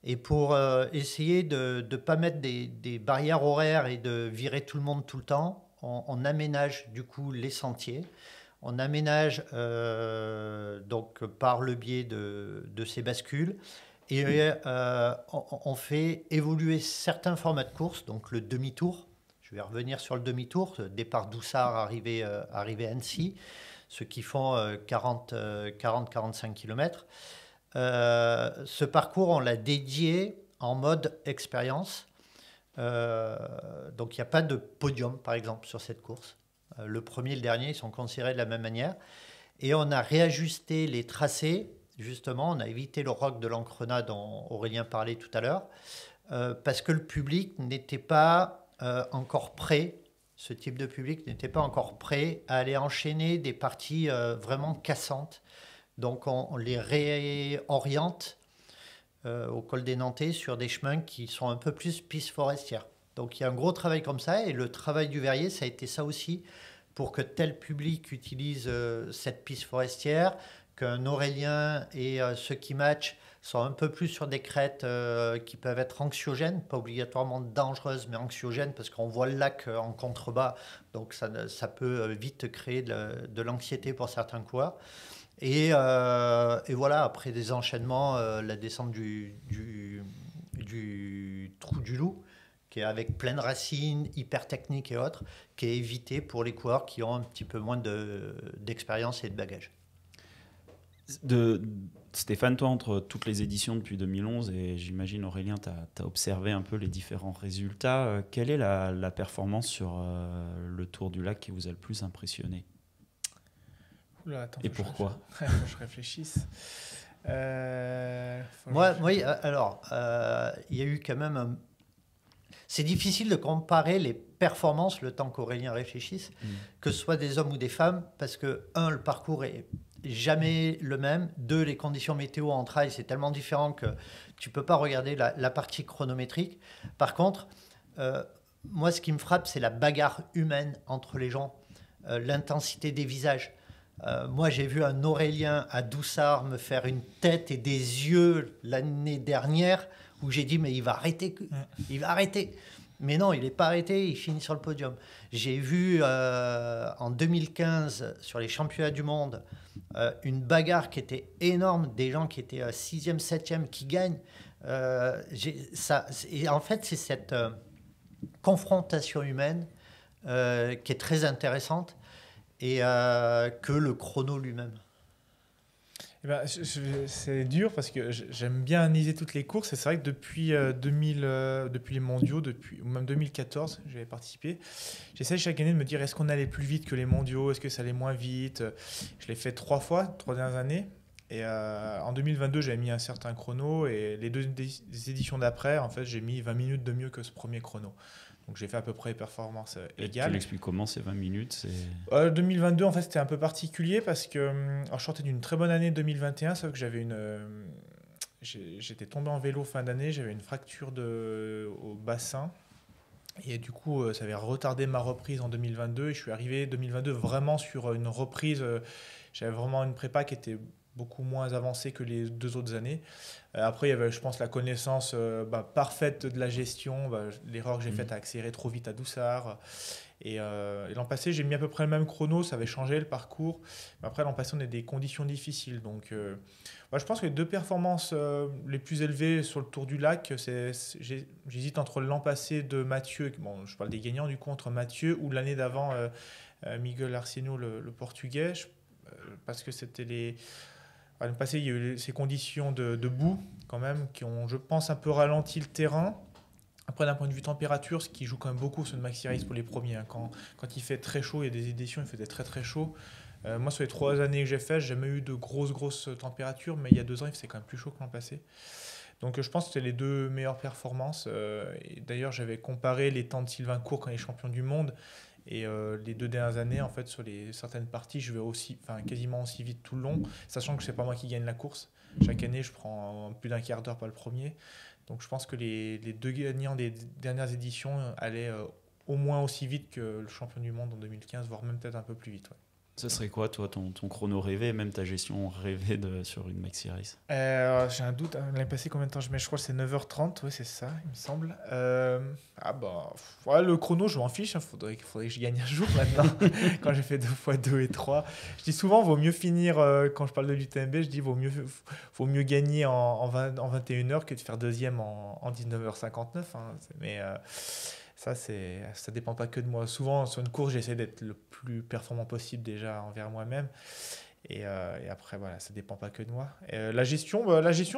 Et pour essayer de ne pas mettre des barrières horaires et de virer tout le monde tout le temps, on aménage du coup les sentiers. On aménage donc par le biais de ces bascules. Et on fait évoluer certains formats de course, donc le demi-tour. Je vais revenir sur le demi-tour, départ d'Oussard, arrivée à Annecy, ceux qui font 40-45 km. Ce parcours, on l'a dédié en mode expérience. Donc il n'y a pas de podium, par exemple, sur cette course. Le premier et le dernier, ils sont considérés de la même manière. Et on a réajusté les tracés. Justement, on a évité le roc de l'Ancrenat dont Aurélien parlait tout à l'heure, parce que le public n'était pas encore prêt, ce type de public n'était pas encore prêt à aller enchaîner des parties vraiment cassantes. Donc on les réoriente au col des Nantais sur des chemins qui sont un peu plus pistes forestières. Donc il y a un gros travail comme ça, et le travail du Verrier, ça a été ça aussi, pour que tel public utilise cette piste forestière, qu'un Aurélien et ceux qui matchent sont un peu plus sur des crêtes qui peuvent être anxiogènes, pas obligatoirement dangereuses, mais anxiogènes, parce qu'on voit le lac en contrebas, donc ça peut vite créer de l'anxiété pour certains coureurs. Et voilà, après des enchaînements, la descente du trou du Loup, qui est avec plein de racines, hyper techniques et autres, qui est évité pour les coureurs qui ont un petit peu moins d'expérience et de bagages. Stéphane, toi, entre toutes les éditions depuis 2011, et j'imagine Aurélien, tu as observé un peu les différents résultats, quelle est la performance sur le Tour du Lac qui vous a le plus impressionné? Oula, attends, et pourquoi? Je réfléchisse. Oui, alors, il y a eu quand même C'est difficile de comparer les performances le temps qu'Aurélien réfléchisse, que ce soit des hommes ou des femmes, parce que, le parcours est jamais le même. 2, les conditions météo en trail, c'est tellement différent que tu ne peux pas regarder la partie chronométrique. Par contre, moi, ce qui me frappe, c'est la bagarre humaine entre les gens, l'intensité des visages. Moi, j'ai vu un Aurélien à Doussard me faire une tête et des yeux l'année dernière, où j'ai dit, mais il va arrêter. Il va arrêter. Mais non, il n'est pas arrêté, il finit sur le podium. J'ai vu en 2015, sur les championnats du monde, une bagarre qui était énorme, des gens qui étaient 6e, 7e, qui gagnent. Et en fait, c'est cette confrontation humaine qui est très intéressante, et que le chrono lui-même. Eh ben, c'est dur parce que j'aime bien analyser toutes les courses, et c'est vrai que depuis les mondiaux, ou même 2014, j'avais participé, j'essaie chaque année de me dire, est-ce qu'on allait plus vite que les mondiaux, est-ce que ça allait moins vite? Je l'ai fait 3 dernières années, et en 2022 j'avais mis un certain chrono, et les 2 éditions d'après, en fait, j'ai mis 20 minutes de mieux que ce premier chrono. Donc j'ai fait à peu près performance égale. Tu l'expliques comment ces 20 minutes 2022, en fait, c'était un peu particulier parce que je sortais d'une très bonne année 2021, sauf que j'étais tombé en vélo fin d'année, j'avais une fracture au bassin. Et du coup, ça avait retardé ma reprise en 2022. Et je suis arrivé 2022 vraiment sur une reprise. J'avais vraiment une prépa qui était beaucoup moins avancée que les 2 autres années. Après, il y avait, je pense, la connaissance parfaite de la gestion. L'erreur que j'ai faite à accélérer trop vite à Doussard. Et l'an passé, j'ai mis à peu près le même chrono. Ça avait changé le parcours. Mais après, l'an passé, on a des conditions difficiles. Donc, je pense que les 2 performances les plus élevées sur le Tour du Lac, j'hésite entre l'an passé de Mathieu, bon, je parle des gagnants du coup, entre Mathieu, ou l'année d'avant Miguel Arceno, le Portugais, parce que c'était l'année passée, il y a eu ces conditions de boue quand même qui ont, je pense, un peu ralenti le terrain. Après, d'un point de vue température, ce qui joue quand même beaucoup sur le Maxi Race pour les premiers, hein. Quand il fait très chaud, il y a des éditions, il faisait très très chaud. Moi, sur les 3 années que j'ai fait, j'ai jamais eu de grosses températures, mais il y a 2 ans, il faisait quand même plus chaud que l'an passé. Donc je pense que c'était les deux meilleures performances. Et d'ailleurs, j'avais comparé les temps de Sylvain Court quand il est champion du monde. Et les 2 dernières années, en fait, sur certaines parties, je vais quasiment aussi vite tout le long, sachant que c'est pas moi qui gagne la course. Chaque année, je prends plus d'un quart d'heure, pas le premier. Donc je pense que les deux gagnants des dernières éditions allaient au moins aussi vite que le champion du monde en 2015, voire même peut-être un peu plus vite. Ouais. Ce serait quoi, toi, ton chrono rêvé, même ta gestion rêvée sur une Maxi Race? J'ai un doute. L'année passée, combien de temps je mets? Je crois que c'est 9h30. Oui, c'est ça, il me semble. Le chrono, je m'en fiche. Faudrait que je gagne un jour maintenant. Quand j'ai fait 2 fois 2 et 3. Je dis souvent, vaut mieux finir, quand je parle de l'UTMB, je dis vaut mieux gagner en 21h que de faire deuxième en 19h59. Mais ça dépend pas que de moi. Souvent, sur une course, j'essaie d'être le plus performant possible déjà envers moi-même. Et après, voilà, ça dépend pas que de moi. La gestion,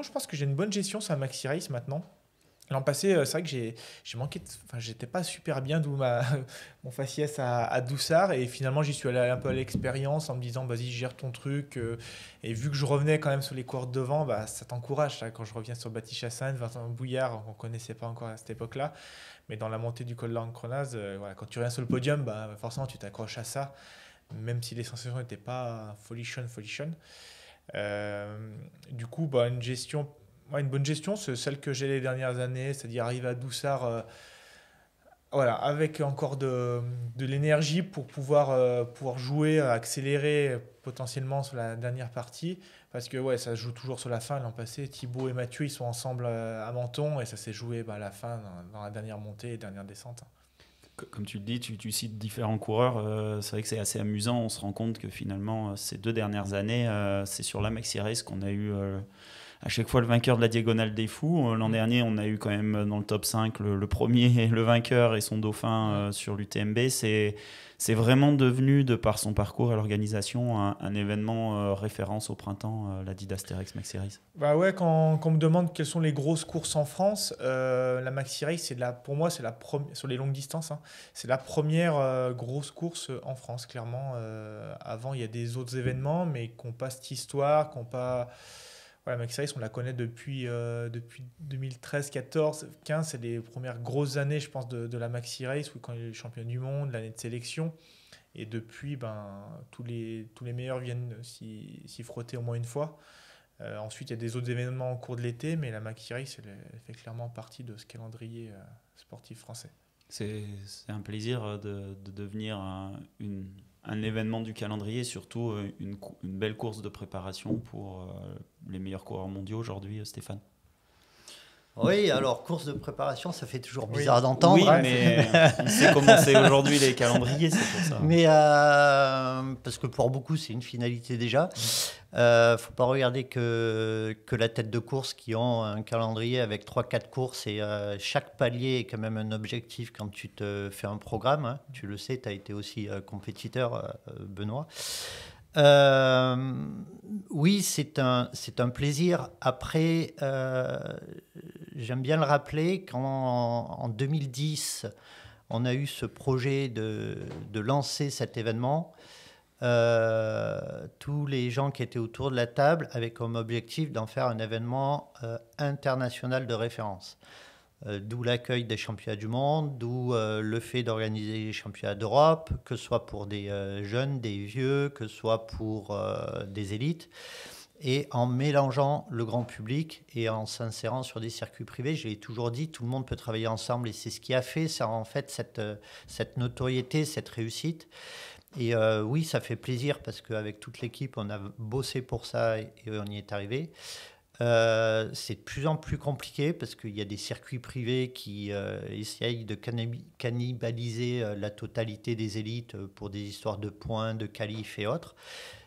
je pense que j'ai une bonne gestion sur la Maxi Race maintenant. L'an passé, c'est vrai que j'ai manqué, j'étais pas super bien, d'où mon faciès à Doussard. Et finalement, j'y suis allé un peu à l'expérience en me disant, vas-y, gère ton truc. Et vu que je revenais quand même sur les coureurs de devant, ça t'encourage. Ça, quand je reviens sur Baptiste Chassagne, Vincent Bouillard, on connaissait pas encore à cette époque-là. Mais dans la montée du col d'Ancrenaz, quand tu reviens sur le podium, forcément, tu t'accroches à ça. Même si les sensations n'étaient pas folichonne. Du coup, une bonne gestion, c'est celle que j'ai les dernières années, c'est-à-dire arriver à Doussard avec encore de l'énergie pour pouvoir jouer, accélérer potentiellement sur la dernière partie. Parce que ça se joue toujours sur la fin. L'an passé, Thibaut et Mathieu, ils sont ensemble à Menton et ça s'est joué à la fin, dans la dernière montée et dernière descente. Comme tu le dis, tu cites différents coureurs. C'est vrai que c'est assez amusant. On se rend compte que finalement, ces 2 dernières années, c'est sur la Maxi Race qu'on a eu à chaque fois le vainqueur de la Diagonale des Fous. L'an dernier, on a eu quand même dans le top 5 le premier, le vainqueur et son dauphin sur l'UTMB. C'est vraiment devenu, de par son parcours et l'organisation, un événement référence au printemps, l'Adidas T-Rex Maxi Race. Quand on me demande quelles sont les grosses courses en France, la Maxi Race, pour moi, c'est la première, sur les longues distances, c'est la première grosse course en France, clairement. Avant, il y a des autres événements, mais qui n'ont pas cette histoire, qui n'ont pas... La Maxi Race, on la connaît depuis 2013, 14, 15. C'est les premières grosses années, je pense, de la Maxi Race, quand il y a eu les champions du monde, l'année de sélection. Et depuis, tous les meilleurs viennent s'y frotter au moins une fois. Ensuite, il y a des autres événements au cours de l'été, mais la Maxi Race, elle fait clairement partie de ce calendrier sportif français. C'est un plaisir de devenir un événement du calendrier, surtout une belle course de préparation pour les meilleurs coureurs mondiaux aujourd'hui, Stéphane. Oui, alors course de préparation, ça fait toujours bizarre d'entendre. Oui, mais on sait comment c'est aujourd'hui les calendriers, c'est pour ça. Mais parce que pour beaucoup, c'est une finalité déjà. Faut pas regarder que la tête de course qui ont un calendrier avec 3-4 courses et chaque palier est quand même un objectif quand tu te fais un programme. Tu le sais, tu as été aussi compétiteur, Benoît. Oui, c'est un plaisir. Après, j'aime bien le rappeler, quand en 2010, on a eu ce projet de lancer cet événement, tous les gens qui étaient autour de la table avaient comme objectif d'en faire un événement international de référence. D'où l'accueil des championnats du monde, d'où le fait d'organiser les championnats d'Europe, que ce soit pour des jeunes, des vieux, que ce soit pour des élites. Et en mélangeant le grand public et en s'insérant sur des circuits privés, je l'ai toujours dit, tout le monde peut travailler ensemble. Et c'est ce qui a fait ça, en fait, cette notoriété, cette réussite. Et oui, ça fait plaisir parce qu'avec toute l'équipe, on a bossé pour ça et on y est arrivé. C'est de plus en plus compliqué parce qu'il y a des circuits privés qui essayent de cannibaliser la totalité des élites pour des histoires de points, de qualifs et autres.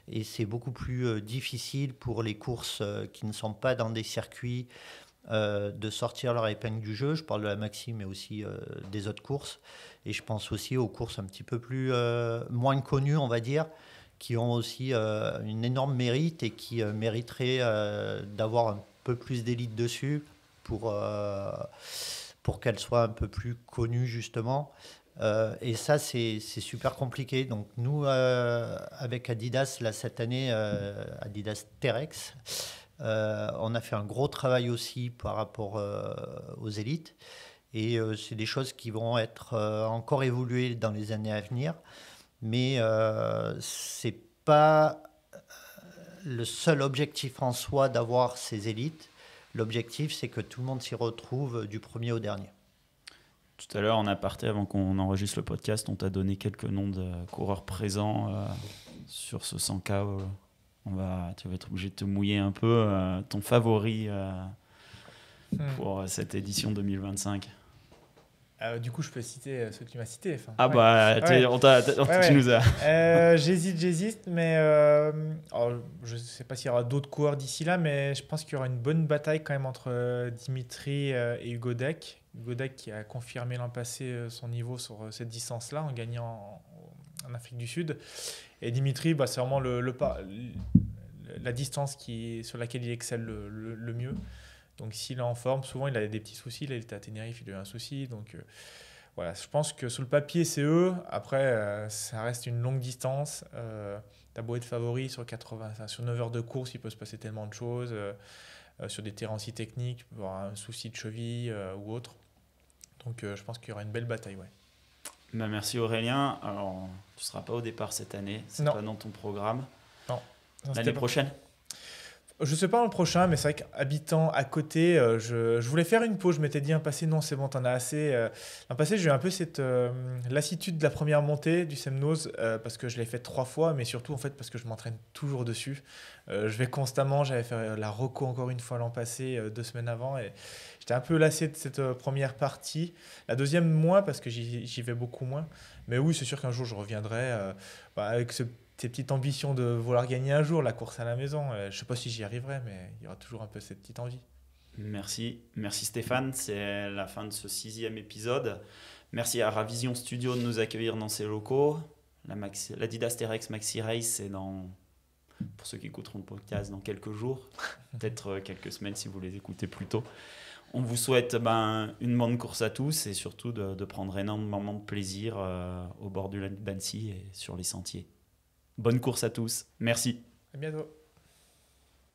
Et c'est beaucoup plus difficile pour les courses qui ne sont pas dans des circuits de sortir leur épingle du jeu. Je parle de la Maxi, mais aussi des autres courses. Et je pense aussi aux courses un petit peu plus moins connues, on va dire, qui ont aussi une énorme mérite et qui mériteraient d'avoir un peu plus d'élite dessus pour qu'elles soient un peu plus connues, justement. Et ça, c'est super compliqué. Donc nous, avec Adidas, là, cette année, Adidas T-Rex, On a fait un gros travail aussi par rapport aux élites. Et c'est des choses qui vont être encore évoluées dans les années à venir. Mais ce n'est pas le seul objectif en soi d'avoir ces élites. L'objectif, c'est que tout le monde s'y retrouve du premier au dernier. Tout à l'heure, en aparté, avant qu'on enregistre le podcast, on t'a donné quelques noms de coureurs présents sur ce 100K. Tu vas être obligé de te mouiller un peu. Ton favori pour cette édition 2025. Du coup, je peux citer ceux que tu m'as cités. Tu nous as. J'hésite, mais je ne sais pas s'il y aura d'autres coureurs d'ici là, mais je pense qu'il y aura une bonne bataille quand même entre Dimitri et Hugo Deck. Hugo Deck qui a confirmé l'an passé son niveau sur cette distance-là en gagnant en Afrique du Sud. Et Dimitri, c'est vraiment la distance sur laquelle il excelle le mieux. Donc s'il est en forme, souvent il a des petits soucis. Là, il était à Tenerife, il a eu un souci. Donc voilà, je pense que sur le papier, c'est eux. Après, ça reste une longue distance. T'as beau être favori sur 9 heures de course, il peut se passer tellement de choses. Sur des terrains aussi techniques, il peut y avoir un souci de cheville ou autre. Donc je pense qu'il y aura une belle bataille. Ouais. Merci Aurélien. Alors, tu ne seras pas au départ cette année. C'est pas dans ton programme. Non. L'année prochaine? Je ne sais pas le prochain, mais c'est vrai qu'habitant à côté, je voulais faire une pause. Je m'étais dit, un passé, non, c'est bon, t'en as assez. L'an passé, j'ai eu un peu cette lassitude de la première montée du Semnoz parce que je l'ai fait 3 fois, mais surtout en fait parce que je m'entraîne toujours dessus. Je vais constamment, j'avais fait la reco encore une fois l'an passé, 2 semaines avant, et j'étais un peu lassé de cette première partie. La deuxième, moins, parce que j'y vais beaucoup moins. Mais oui, c'est sûr qu'un jour, je reviendrai avec ces petites ambitions de vouloir gagner un jour la course à la maison. Je ne sais pas si j'y arriverai, mais il y aura toujours un peu cette petite envie. Merci Stéphane, c'est la fin de ce 6e épisode. Merci à Ravision Studio de nous accueillir dans ses locaux. L'Adidas T-Rex Maxi Race, c'est pour ceux qui écouteront le podcast, dans quelques jours, peut-être quelques semaines si vous les écoutez plus tôt. On vous souhaite une bonne course à tous et surtout de prendre énormément de plaisir au bord du lac d'Annecy et sur les sentiers. Bonne course à tous. Merci. À bientôt.